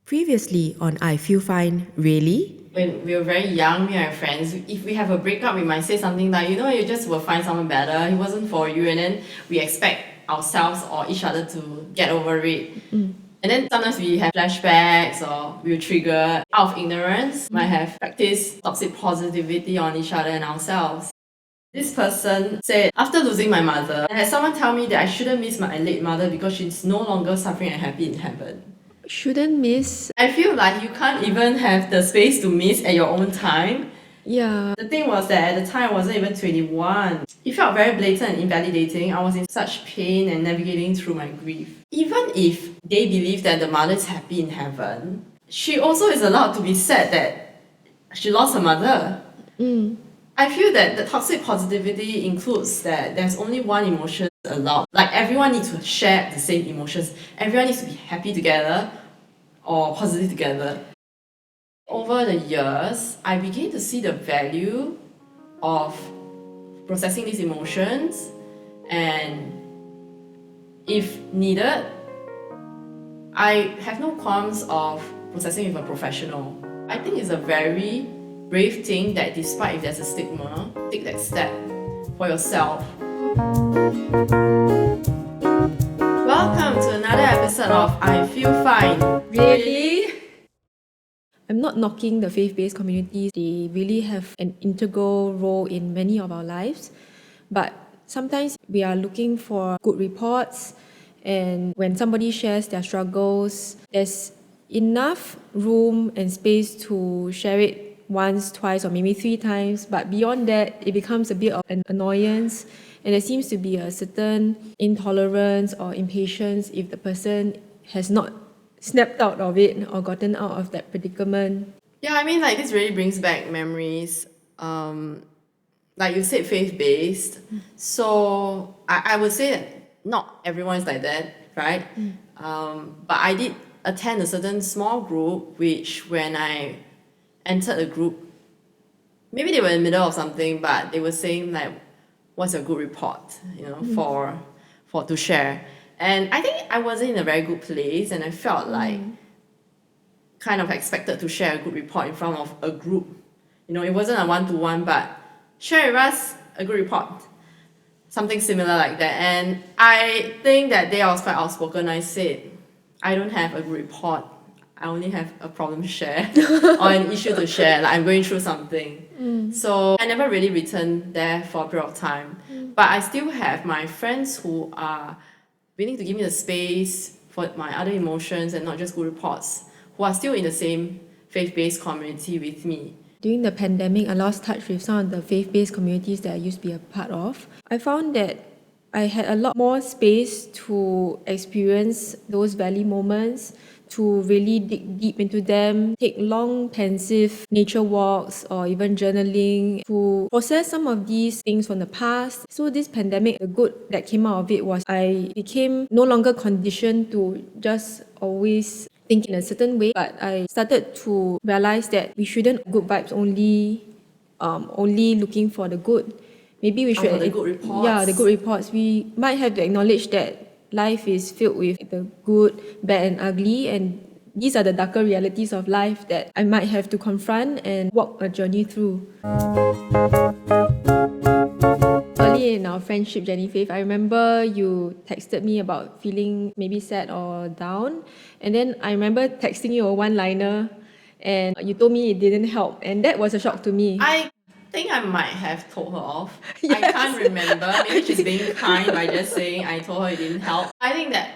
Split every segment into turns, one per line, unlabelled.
Previously on I Feel Fine, really?
When we were very young, me and my friends, if we have a breakup, we might say something like, you just will find someone better, he wasn't for you, and then we expect ourselves or each other to get over it. And then sometimes we have flashbacks or we'll trigger out of ignorance, might have practiced toxic positivity on each other and ourselves. This person said, after losing my mother, I had someone tell me that I shouldn't miss my late mother because she's no longer suffering and happy in heaven.
Shouldn't miss.
I feel like you can't even have the space to miss at your own time.
Yeah.
The thing was that at the time I wasn't even 21. It felt very blatant and invalidating. I was in such pain and navigating through my grief. Even if they believe that the mother is happy in heaven, she also is allowed to be sad that she lost her mother. I feel that the toxic positivity includes that there's only one emotion allowed. Like everyone needs to share the same emotions. Everyone needs to be happy together or positive together. Over the years, I began to see the value of processing these emotions, and if needed, I have no qualms of processing with a professional. I think it's a very brave thing that despite if there's a stigma, take that step for yourself. Welcome to another episode of I Feel Fine. Really?
I'm not knocking the faith-based communities. They really have an integral role in many of our lives. But sometimes we are looking for good reports, and when somebody shares their struggles, there's enough room and space to share it once, twice, or maybe 3 times. But beyond that, it becomes a bit of an annoyance, and there seems to be a certain intolerance or impatience if the person has not snapped out of it or gotten out of that predicament.
Yeah, I mean, like, this really brings back memories. Like you said, faith-based. So I would say that not everyone is like that, right? But I did attend a certain small group, which when I entered the group, maybe they were in the middle of something, but they were saying like, what's a good report, for to share. And I think I wasn't in a very good place, and I felt like kind of expected to share a good report in front of a group. It wasn't a one-to-one, but share with us a good report. Something similar like that. And I think that day I was quite outspoken. I said, I don't have a good report. I only have a problem to share or an issue to share. Like I'm going through something. So I never really returned there for a period of time. But I still have my friends who are willing to give me the space for my other emotions and not just good reports, who are still in the same faith-based community with me.
During the pandemic, I lost touch with some of the faith-based communities that I used to be a part of. I found that I had a lot more space to experience those valley moments, to really dig deep into them, take long, pensive nature walks or even journaling to process some of these things from the past. So this pandemic, the good that came out of it was I became no longer conditioned to just always think in a certain way, but I started to realize that we shouldn't good vibes only looking for the good. Maybe we should
For the good reports.
Yeah, the good reports. We might have to acknowledge that life is filled with the good, bad, and ugly, and these are the darker realities of life that I might have to confront and walk a journey through. Early in our friendship, Jenny Faith, I remember you texted me about feeling maybe sad or down, and then I remember texting you a one-liner, and you told me it didn't help, and that was a shock to me.
I think I might have told her off.
Yes.
I can't remember. Maybe she's being kind by just saying I told her it didn't help. I think that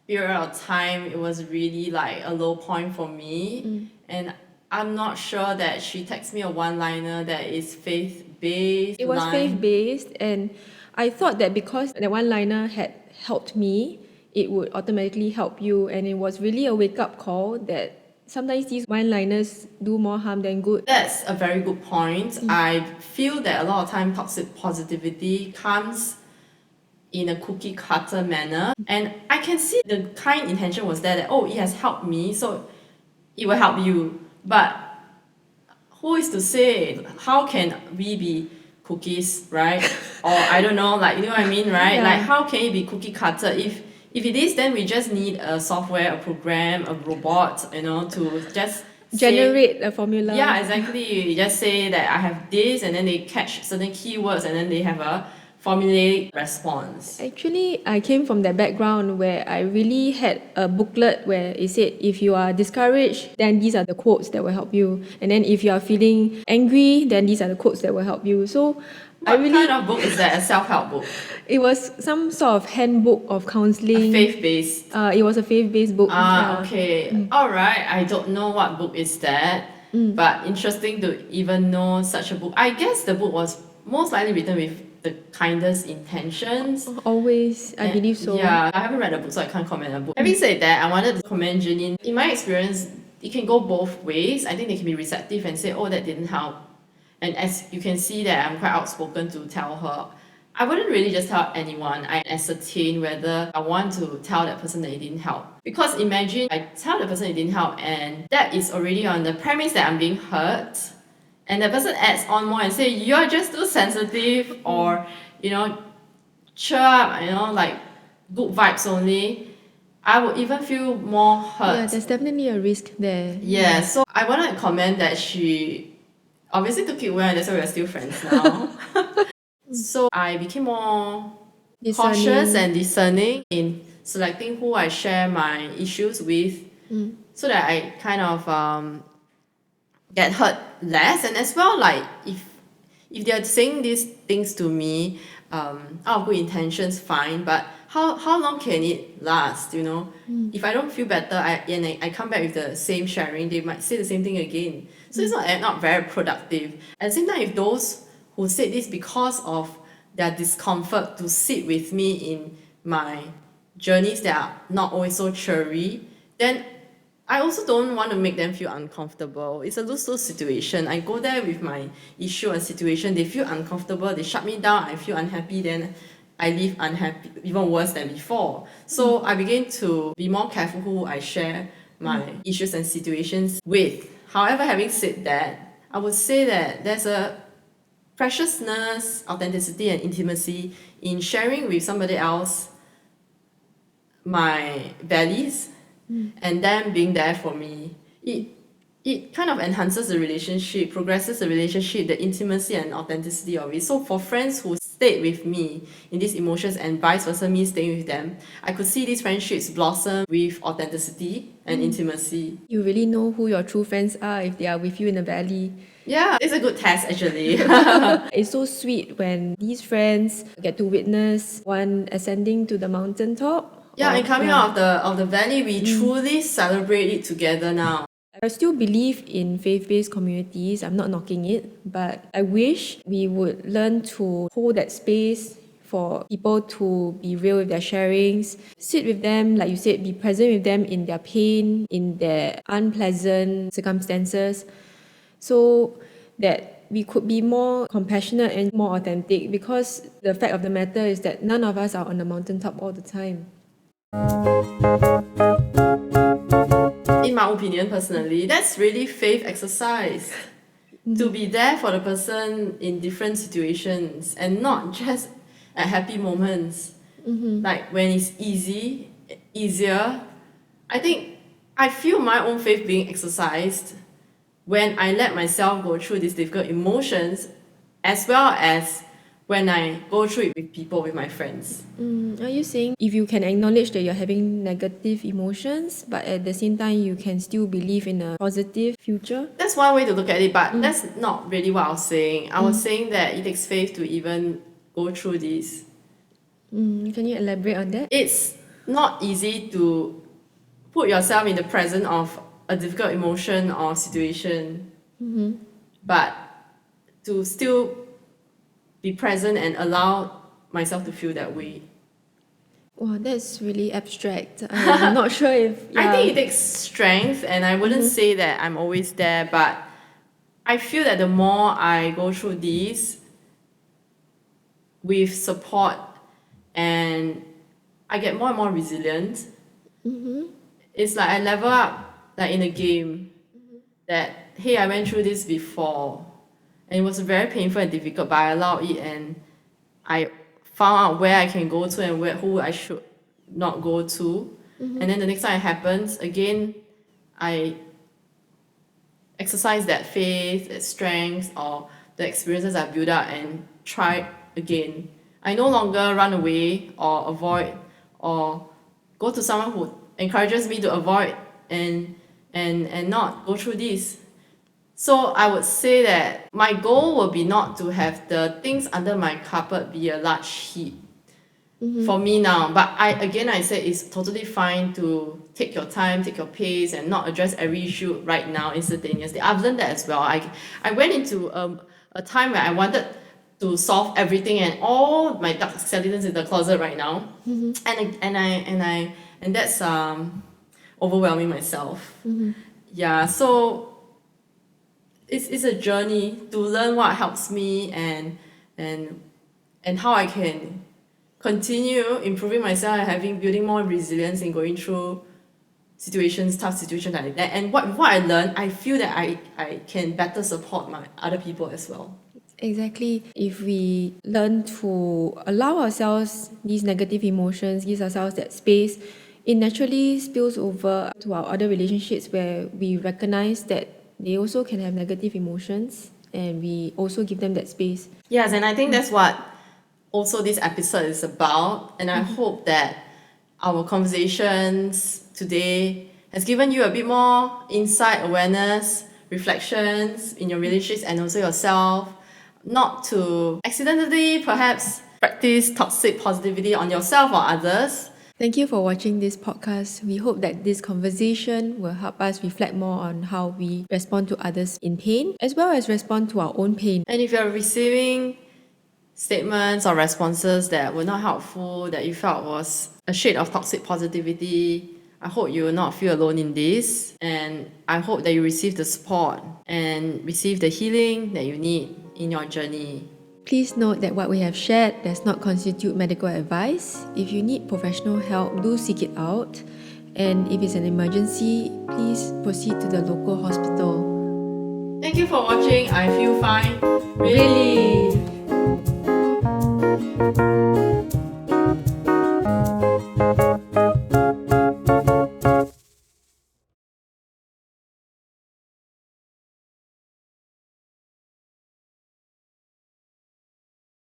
period of time, it was really like a low point for me. And I'm not sure that she texted me a one-liner that is faith-based.
It was faith-based, and I thought that because that one-liner had helped me, it would automatically help you, and it was really a wake-up call that sometimes these one-liners do more harm than good.
That's a very good point. I feel that a lot of time toxic positivity comes in a cookie cutter manner, and I can see the kind intention was there that, oh, it has helped me, so it will help you. But who is to say? How can we be cookies, right? Or I don't know, like, you know what I mean, right?
Yeah.
Like, how can it be cookie cutter if If it is, then we just need a software, a program, a robot, to just
Generate a formula.
Yeah, exactly. You just say that I have this, and then they catch certain keywords, and then they have a formulaic response.
Actually, I came from that background where I really had a booklet where it said, if you are discouraged, then these are the quotes that will help you. And then if you are feeling angry, then these are the quotes that will help you. So
What kind of book is that? A self-help book?
it was some sort of handbook of counseling.
Faith-based?
It was a faith-based book.
Okay. All right. I don't know what book is that, but interesting to even know such a book. I guess the book was most likely written with the kindest intentions.
Always, I believe so.
Yeah, I haven't read the book, so I can't comment on the book. Having said that, I wanted to commend Janine. In my experience, it can go both ways. I think they can be receptive and say, oh, that didn't help. And as you can see that I'm quite outspoken to tell her, I wouldn't really just tell anyone. I ascertain whether I want to tell that person that it didn't help. Because imagine I tell the person it didn't help, and that is already on the premise that I'm being hurt, and the person adds on more and say, you're just too sensitive, or, cheer up, like good vibes only. I would even feel more hurt.
Yeah, there's definitely a risk there.
Yeah, so I wanted to comment that she obviously took it well, and that's why we're still friends now. So I became more cautious and discerning in selecting who I share my issues with, so that I kind of get hurt less. And as well, like if they're saying these things to me out of good intentions, fine, but how long can it last, If I don't feel better, I come back with the same sharing, they might say the same thing again. So it's not very productive. At the same time, if those who said this because of their discomfort to sit with me in my journeys that are not always so cheery, then I also don't want to make them feel uncomfortable. It's a lose-lose situation. I go there with my issue and situation, they feel uncomfortable, they shut me down, I feel unhappy, then I leave unhappy, even worse than before. So I begin to be more careful who I share my issues and situations with. However, having said that, I would say that there's a preciousness, authenticity, and intimacy in sharing with somebody else my values and them being there for me. It kind of enhances the relationship, progresses the relationship, the intimacy and authenticity of it. So for friends who stayed with me in these emotions and vice versa, me staying with them, I could see these friendships blossom with authenticity and intimacy.
You really know who your true friends are if they are with you in the valley.
Yeah, it's a good test actually.
It's so sweet when these friends get to witness one ascending to the mountaintop.
Yeah, and coming out of the valley, we truly celebrate it together now.
I still believe in faith-based communities. I'm not knocking it, but I wish we would learn to hold that space for people to be real with their sharings, sit with them, like you said, be present with them in their pain, in their unpleasant circumstances, so that we could be more compassionate and more authentic, because the fact of the matter is that none of us are on the mountaintop all the time.
In my opinion, personally, that's really faith exercise. To be there for the person in different situations and not just at happy moments. Like when it's easier. I feel my own faith being exercised when I let myself go through these difficult emotions, as well as when I go through it with people, with my friends.
Are you saying if you can acknowledge that you're having negative emotions, but at the same time you can still believe in a positive future?
That's one way to look at it, but that's not really what I was saying. I was saying that it takes faith to even go through this.
Can you elaborate on that?
It's not easy to put yourself in the presence of a difficult emotion or situation, but to still be present and allow myself to feel that way.
Wow, that's really abstract. I'm not sure if...
I think it takes strength, and I wouldn't say that I'm always there, but I feel that the more I go through this with support, and I get more and more resilient. It's like I level up, like in a game, that hey, I went through this before, and it was very painful and difficult, but I allowed it, and I found out where I can go to and who I should not go to. And then the next time it happens, again, I exercise that faith, that strength, or the experiences I built up and try again. I no longer run away or avoid or go to someone who encourages me to avoid and not go through this. So I would say that my goal will be not to have the things under my carpet be a large heap for me now. But I say it's totally fine to take your time, take your pace, and not address every issue right now instantaneously. I've learned that as well. I went into a time where I wanted to solve everything and all my dark skeletons in the closet right now, and that's overwhelming myself. Yeah, so it's a journey to learn what helps me and how I can continue improving myself and building more resilience in going through tough situations like that. And what I learned, I feel that I can better support my other people as well.
Exactly. If we learn to allow ourselves these negative emotions, give ourselves that space, it naturally spills over to our other relationships where we recognize that they also can have negative emotions and we also give them that space.
Yes, and I think that's what also this episode is about. And I hope that our conversations today has given you a bit more insight, awareness, reflections in your relationships and also yourself, not to accidentally perhaps practice toxic positivity on yourself or others.
Thank you for watching this podcast. We hope that this conversation will help us reflect more on how we respond to others in pain, as well as respond to our own pain.
And if you're receiving statements or responses that were not helpful, that you felt was a shade of toxic positivity, I hope you will not feel alone in this. And I hope that you receive the support and receive the healing that you need in your journey.
Please note that what we have shared does not constitute medical advice. If you need professional help, do seek it out. And if it's an emergency, please proceed to the local hospital.
Thank you for watching. I feel fine.
Really?